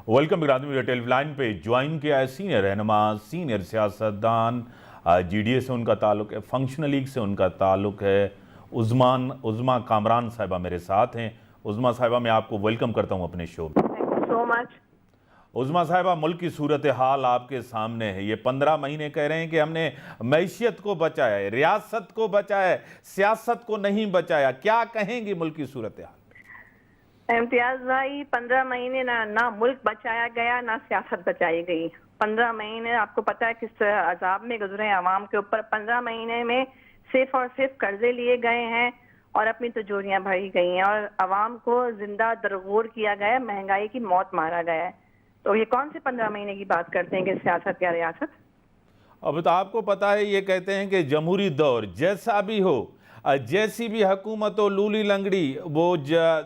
Welcome برادری ٹیلی line پہ join کیا ہے سینئر رہنما سینئر سیاستدان جی ڈی اے سے ان کا تعلق ہے، فنکشنل لیگ سے ان کا تعلق ہے، عظما کامران صاحبہ میرے ساتھ ہیں۔ عظما صاحبہ میں آپ کو ویلکم کرتا ہوں اپنے شو میں۔ تھینک یو سو مچ۔ عظما صاحبہ ملک کی صورتحال آپ کے سامنے ہے، یہ 15 مہینے کہہ رہے ہیں کہ ہم نے معیشت کو بچایا ہے، ریاست کو بچایا ہے، سیاست کو نہیں بچایا، کیا کہیں گی ملک کی صورتحال؟ امتیاز بھائی 15 مہینے نہ ملک بچایا گیا نہ سیاست بچائی گئی۔ 15 مہینے آپ کو پتا ہے کس عذاب میں گزرے عوام کے اوپر۔ 15 مہینے میں صرف اور صرف قرضے لیے گئے ہیں اور اپنی تجوریاں بھری گئی ہیں اور عوام کو زندہ درگور کیا گیا ہے، مہنگائی کی موت مارا گیا ہے۔ تو یہ کون سے 15 مہینے کی بات کرتے ہیں کہ سیاست یا ریاست؟ اب تو آپ کو پتا ہے یہ کہتے ہیں کہ جمہوری دور جیسا بھی ہو، جیسی بھی حکومت ہو لولی لنگڑی، وہ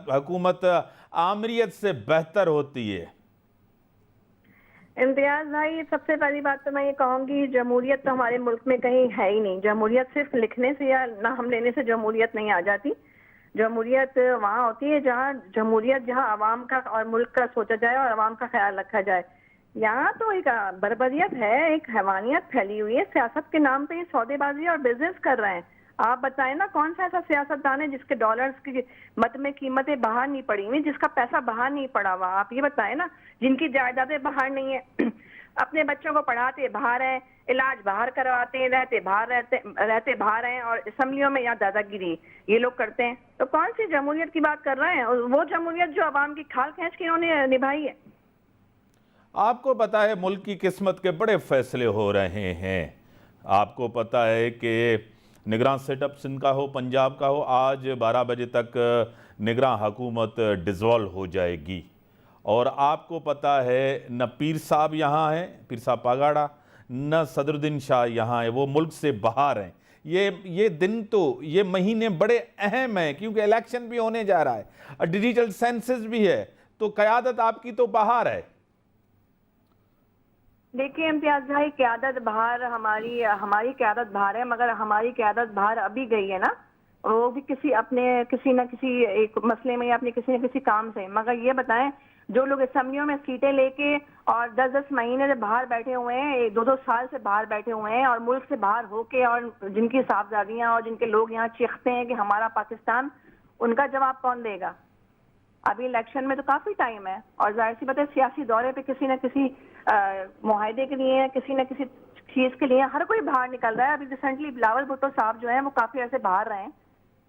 حکومت آمریت سے بہتر ہوتی ہے۔ امتیاز بھائی سب سے پہلی بات تو میں یہ کہوں گی جمہوریت تو ہمارے ملک میں کہیں ہے ہی نہیں۔ جمہوریت صرف لکھنے سے یا نام لینے سے جمہوریت نہیں آ جاتی۔ جمہوریت وہاں ہوتی ہے جہاں عوام کا اور ملک کا سوچا جائے اور عوام کا خیال رکھا جائے۔ یہاں تو ایک بربریت ہے، ایک حیوانیت پھیلی ہوئی ہے، سیاست کے نام پہ یہ سودے بازی اور بزنس کر رہے ہیں۔ آپ بتائیں نا کون سا ایسا سیاستدان ہے جس کے ڈالرز کی مت میں قیمتیں باہر نہیں پڑی ہوئی، جس کا پیسہ باہر نہیں پڑا ہوا؟ آپ یہ بتائیں نا، جن کی جائیدادیں باہر نہیں ہیں، اپنے بچوں کو پڑھاتے باہر ہیں، علاج باہر کرواتے ہیں، رہتے باہر ہیں اور اسمبلیوں میں یا دادا گیری یہ لوگ کرتے ہیں۔ تو کون سی جمہوریت کی بات کر رہے ہیں؟ وہ جمہوریت جو عوام کی کھال کھینچ کے انہوں نے نبھائی ہے۔ آپ کو پتا ہے ملک کی قسمت کے بڑے فیصلے ہو رہے ہیں۔ آپ کو پتا ہے کہ نگراں سیٹ اپ سندھ کا ہو، پنجاب کا ہو، آج 12 بجے تک نگراں حکومت ڈیزولو ہو جائے گی۔ اور آپ کو پتا ہے نہ پیر صاحب یہاں ہیں، پیر صاحب پاگاڑا، نہ صدرالدین شاہ یہاں ہیں، وہ ملک سے باہر ہیں۔ یہ دن تو یہ مہینے بڑے اہم ہیں کیونکہ الیکشن بھی ہونے جا رہا ہے، ڈیجیٹل سینسس بھی ہے، تو قیادت آپ کی تو باہر ہے۔ دیکھیے امتیاز بھائی قیادت باہر ہماری قیادت باہر ہے، مگر ہماری قیادت باہر ابھی گئی ہے نا، وہ بھی کسی نہ کسی ایک مسئلے میں یا اپنے کسی نہ کسی کام سے۔ مگر یہ بتائیں جو لوگ اسمبلیوں میں سیٹیں لے کے اور 10 مہینے سے باہر بیٹھے ہوئے ہیں، 2 سال سے باہر بیٹھے ہوئے ہیں اور ملک سے باہر ہو کے، اور جن کی صاحبزادیاں اور جن کے لوگ یہاں چیختے ہیں کہ ہمارا پاکستان، ان کا جواب کون دے گا؟ ابھی الیکشن میں تو کافی ٹائم ہے اور ظاہر سی بات ہے سیاسی دورے پہ کسی نہ کسی معاہدے کے لیے، کسی نہ کسی چیز کے لیے ہر کوئی باہر نکل رہا ہے۔ ابھی ریسنٹلی بلاول بھٹو صاحب جو ہیں وہ کافی عرصے باہر رہے ہیں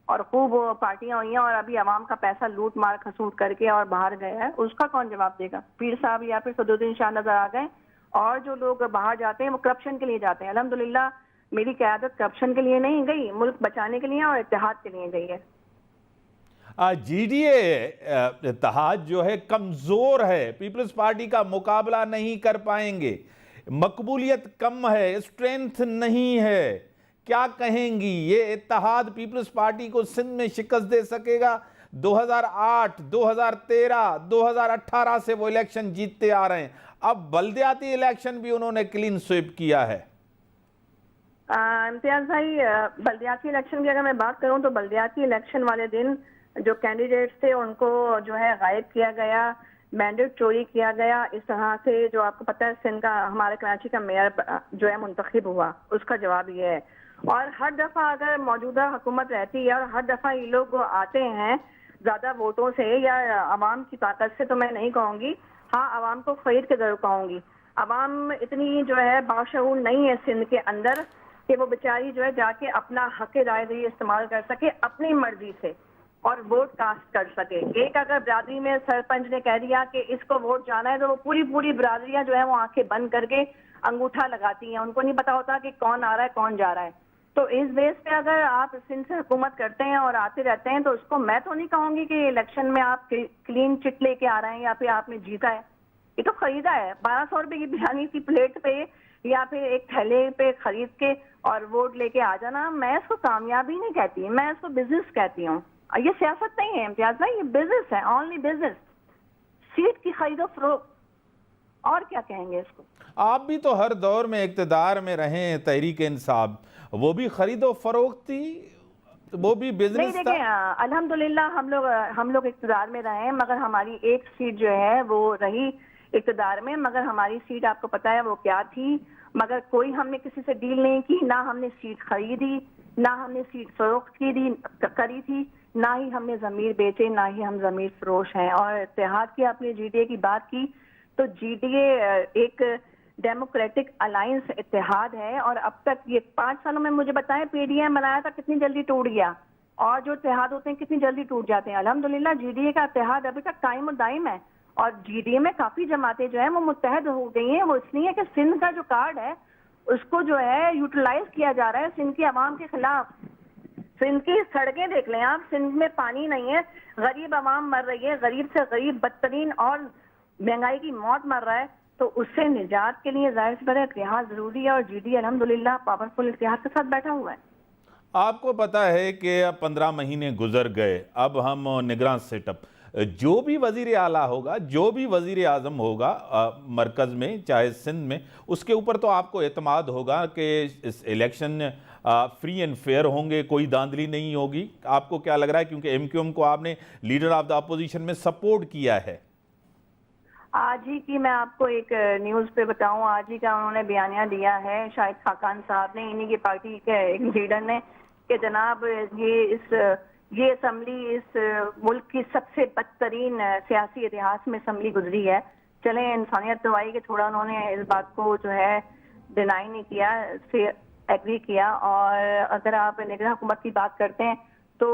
اور خوب پارٹیاں ہوئی ہیں اور ابھی عوام کا پیسہ لوٹ مار کھسوٹ کر کے اور باہر گئے ہیں، اس کا کون جواب دے گا؟ پیر صاحب یا پھر صدرالدین شاہ نظر آ گئے۔ اور جو لوگ باہر جاتے ہیں وہ کرپشن کے لیے جاتے ہیں۔ الحمدللہ میری قیادت کرپشن کے لیے نہیں گئی، ملک بچانے کے لیے اور اتحاد کے لیے گئی ہے۔ جی ڈی اے اتحاد جو ہے کمزور ہے، پیپلز پارٹی کا مقابلہ نہیں کر پائیں گے، مقبولیت کم ہے، اسٹرینتھ نہیں ہے، کیا کہیں گی؟ یہ اتحاد پیپلز پارٹی کو سندھ میں شکست دے سکے گا؟ 2008 2013 2018 سے وہ الیکشن جیتتے آ رہے ہیں، اب بلدیاتی الیکشن بھی انہوں نے کلین سویپ کیا ہے۔ امتیاز بھائی بلدیاتی الیکشن کی اگر میں بات کروں تو بلدیاتی الیکشن والے دن جو کینڈیڈیٹس تھے ان کو جو ہے غائب کیا گیا، مینڈیٹ چوری کیا گیا۔ اس طرح سے جو آپ کو پتہ ہے سندھ کا، ہمارے کراچی کا میئر جو ہے منتخب ہوا، اس کا جواب یہ ہے۔ اور ہر دفعہ اگر موجودہ حکومت رہتی ہے اور ہر دفعہ یہ لوگ آتے ہیں زیادہ ووٹوں سے یا عوام کی طاقت سے، تو میں نہیں کہوں گی، ہاں عوام کو خرید کے ضرور کہوں گی۔ عوام اتنی جو ہے باشعور نہیں ہے سندھ کے اندر کہ وہ بیچاری جو ہے جا کے اپنا حق رائے دہی استعمال کر سکے اپنی مرضی سے اور ووٹ کاسٹ کر سکے۔ ایک اگر برادری میں سرپنچ نے کہہ دیا کہ اس کو ووٹ جانا ہے تو وہ پوری برادریاں جو ہے وہ آنکھیں بند کر کے انگوٹھا لگاتی ہیں، ان کو نہیں پتا ہوتا کہ کون آ رہا ہے کون جا رہا ہے۔ تو اس بیس پہ اگر آپ سندھ سے حکومت کرتے ہیں اور آتے رہتے ہیں تو اس کو میں تو نہیں کہوں گی کہ الیکشن میں آپ کلین چٹ لے کے آ رہے ہیں یا پھر آپ نے جیتا ہے، یہ تو خریدا ہے۔ 1200 روپے کی بریانی کی پلیٹ پہ یا پھر ایک تھیلے پہ خرید کے اور ووٹ لے کے آ جانا، میں اس کو کامیابی نہیں کہتی، میں اس کو بزنس کہتی ہوں۔ یہ سیاست نہیں ہے امتیاز بھائی، یہ بزنس ہے، اونلی بزنس، سیٹ کی خرید و فروخت، اور کیا کہیں گے اس کو؟ آپ بھی تو ہر دور میں اقتدار میں رہے ہیں، تحریک انصاف وہ بھی خرید و فروخت تھی، وہ بھی بزنس تھا۔ نہیں دیکھیں الحمدللہ ہم لوگ اقتدار میں رہے ہیں، مگر ہماری ایک سیٹ جو ہے وہ رہی اقتدار میں، مگر ہماری سیٹ آپ کو پتا ہے وہ کیا تھی، مگر کوئی ہم نے کسی سے ڈیل نہیں کی، نہ ہم نے سیٹ خریدی، نہ ہم نے سیٹ فروخت کری تھی، نہ ہی ہم نے ضمیر بیچے، نہ ہی ہم ضمیر فروش ہیں۔ اور اتحاد کی آپ نے جی ڈی اے کی بات کی، تو جی ڈی اے ایک ڈیموکریٹک الائنس اتحاد ہے، اور اب تک یہ 5 سالوں میں مجھے بتائیں پی ڈی ایم بنایا تھا کتنی جلدی ٹوٹ گیا، اور جو اتحاد ہوتے ہیں کتنی جلدی ٹوٹ جاتے ہیں۔ الحمدللہ جی ڈی اے کا اتحاد ابھی تک قائم و دائم ہے، اور جی ڈی اے میں کافی جماعتیں جو ہیں وہ متحد ہو گئی ہیں۔ وہ اس لیے کہ سندھ کا جو کارڈ ہے اس کو جو ہے یوٹیلائز کیا جا رہا ہے سندھ کی عوام کے خلاف۔ سندھ کی سڑکیں دیکھ لیں آپ، سندھ میں پانی نہیں ہے، غریب عوام مر رہی ہے، غریب سے غریب بدترین اور مہنگائی کی موت مر رہا ہے، تو اس سے نجات کے لیے ظاہر سی بات ہے اتحاد ضروری ہے، اور جی ڈی الحمدللہ پاورفل اتحاد کے ساتھ بیٹھا ہوا ہے۔ آپ کو پتا ہے کہ اب 15 مہینے گزر گئے، اب ہم نگراں سیٹ اپ جو بھی وزیر اعلیٰ ہوگا، جو بھی وزیر اعظم ہوگا مرکز میں چاہے سندھ میں، اس کے اوپر تو آپ کو اعتماد ہوگا کہ اس الیکشن فری اینڈ فیئر ہوں گے، کوئی داندلی نہیں ہوگی۔ آپ کو کیا لگ رہا ہے، کیونکہ ایم کیو ایم کو آپ نے لیڈر آف دا اپوزیشن میں سپورٹ کیا ہے؟ آج ہی کی میں آپ کو ایک نیوز پہ بتاؤں، آج ہی کا انہوں نے بیانیہ دیا ہے شاہد خاقان صاحب نے، انہی کی پارٹی کے ایک لیڈر نے، کہ جناب یہ اسمبلی اس ملک کی سب سے بدترین سیاسی اتہاس میں اسمبلی گزری ہے۔ چلیں انسانیت تو آئی کہ تھوڑا انہوں نے اس بات کو جو ہے ڈینائی نہیں کیا، سے ایگری کیا۔ اور اگر آپ نگراں حکومت کی بات کرتے ہیں تو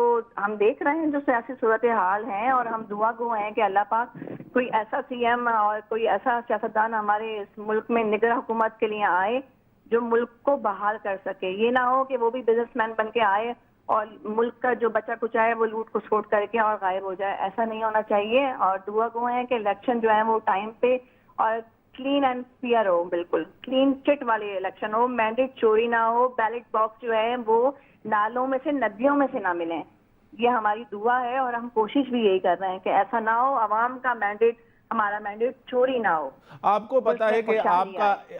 ہم دیکھ رہے ہیں جو سیاسی صورتحال ہیں، اور ہم دعا گو ہیں کہ اللہ پاک کوئی ایسا سی ایم اور کوئی ایسا سیاستدان ہمارے اس ملک میں نگراں حکومت کے لیے آئے جو ملک کو بحال کر سکے۔ یہ نہ ہو کہ وہ بھی بزنس مین بن کے آئے اور ملک کا جو بچا کچا ہے وہ لوٹ کھسوٹ کر کے اور غائب ہو جائے، ایسا نہیں ہونا چاہیے۔ اور دعا گو ہیں کہ الیکشن جو ہے وہ ٹائم پہ اور کلین اینڈ فیئر ہو، بالکل کلین چٹ والے الیکشن ہو، مینڈیٹ چوری نہ ہو، بیلٹ باکس جو ہے وہ نالوں میں سے ندیوں میں سے نہ ملیں۔ یہ ہماری دعا ہے، اور ہم کوشش بھی یہی کر رہے ہیں کہ ایسا نہ ہو، عوام کا مینڈیٹ، ہمارا مینڈیٹ چوری نہ ہو۔ آپ کو پتا ہے کہ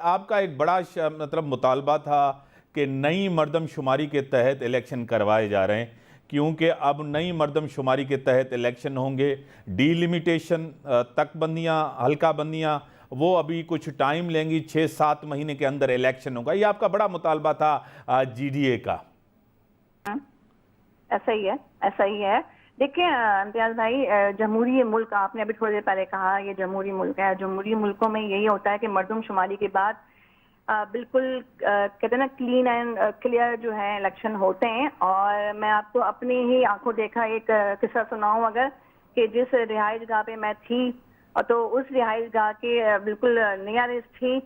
آپ کا ایک بڑا مطلب مطالبہ تھا کہ نئی مردم شماری کے تحت الیکشن کروائے جا رہے ہیں، کیونکہ اب نئی مردم شماری کے تحت الیکشن ہوں گے، ڈی لیمیٹیشن تک بندیاں، حلقہ بندیاں وہ ابھی کچھ ٹائم لیں گی، 6-7 مہینے کے اندر الیکشن ہوگا۔ یہ آپ کا بڑا مطالبہ تھا جی ڈی اے کا۔ ایسا ہی ہے، ایسا ہی ہے۔ دیکھیں امتیاز بھائی، جمہوری ملک آپ نے ابھی تھوڑی دیر پہلے کہا یہ جمہوری ملک ہے، جمہوری ملکوں میں یہی ہوتا ہے کہ مردم شماری کے بعد بالکل کہتے ہیں نا کلین اینڈ کلیئر جو ہے الیکشن ہوتے ہیں۔ اور میں آپ کو اپنی ہی آنکھوں دیکھا ایک قصہ سناؤں اگر، کہ جس رہائش گاہ پہ میں تھی، تو اس رہائش گاہ کے بالکل نیئرسٹ ہی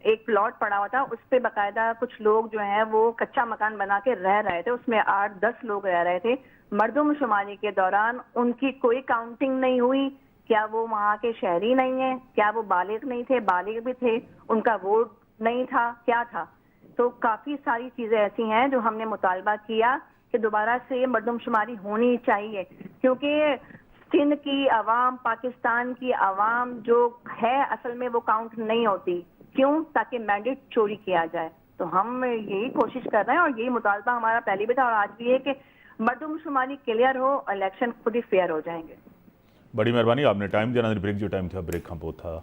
ایک پلاٹ پڑا ہوا تھا، اس پہ باقاعدہ کچھ لوگ جو ہیں وہ کچا مکان بنا کے رہ رہے تھے، اس میں 8-10 لوگ رہ رہے تھے۔ مردم شماری کے دوران ان کی کوئی کاؤنٹنگ نہیں ہوئی، کیا وہ وہاں کے شہری نہیں ہیں، کیا وہ بالغ نہیں تھے، بالغ بھی تھے، ان کا ووٹ نہیں تھا، کیا تھا؟ تو کافی ساری چیزیں ایسی ہیں جو ہم نے مطالبہ کیا کہ دوبارہ سے مردم شماری ہونی چاہیے، کیونکہ سندھ کی عوام، پاکستان کی عوام جو ہے اصل میں وہ کاؤنٹ نہیں ہوتی، کیوں؟ تاکہ مینڈیٹ چوری کیا جائے۔ تو ہم یہی کوشش کر رہے ہیں، اور یہی مطالبہ ہمارا پہلے بھی تھا اور آج بھی ہے کہ مردم شماری کلیئر ہو، الیکشن خود ہی فیئر ہو جائیں گے۔ بڑی مہربانی، آپ نے ٹائم دیا، بریک جو ٹائم تھا بریک ہم وہ تھا۔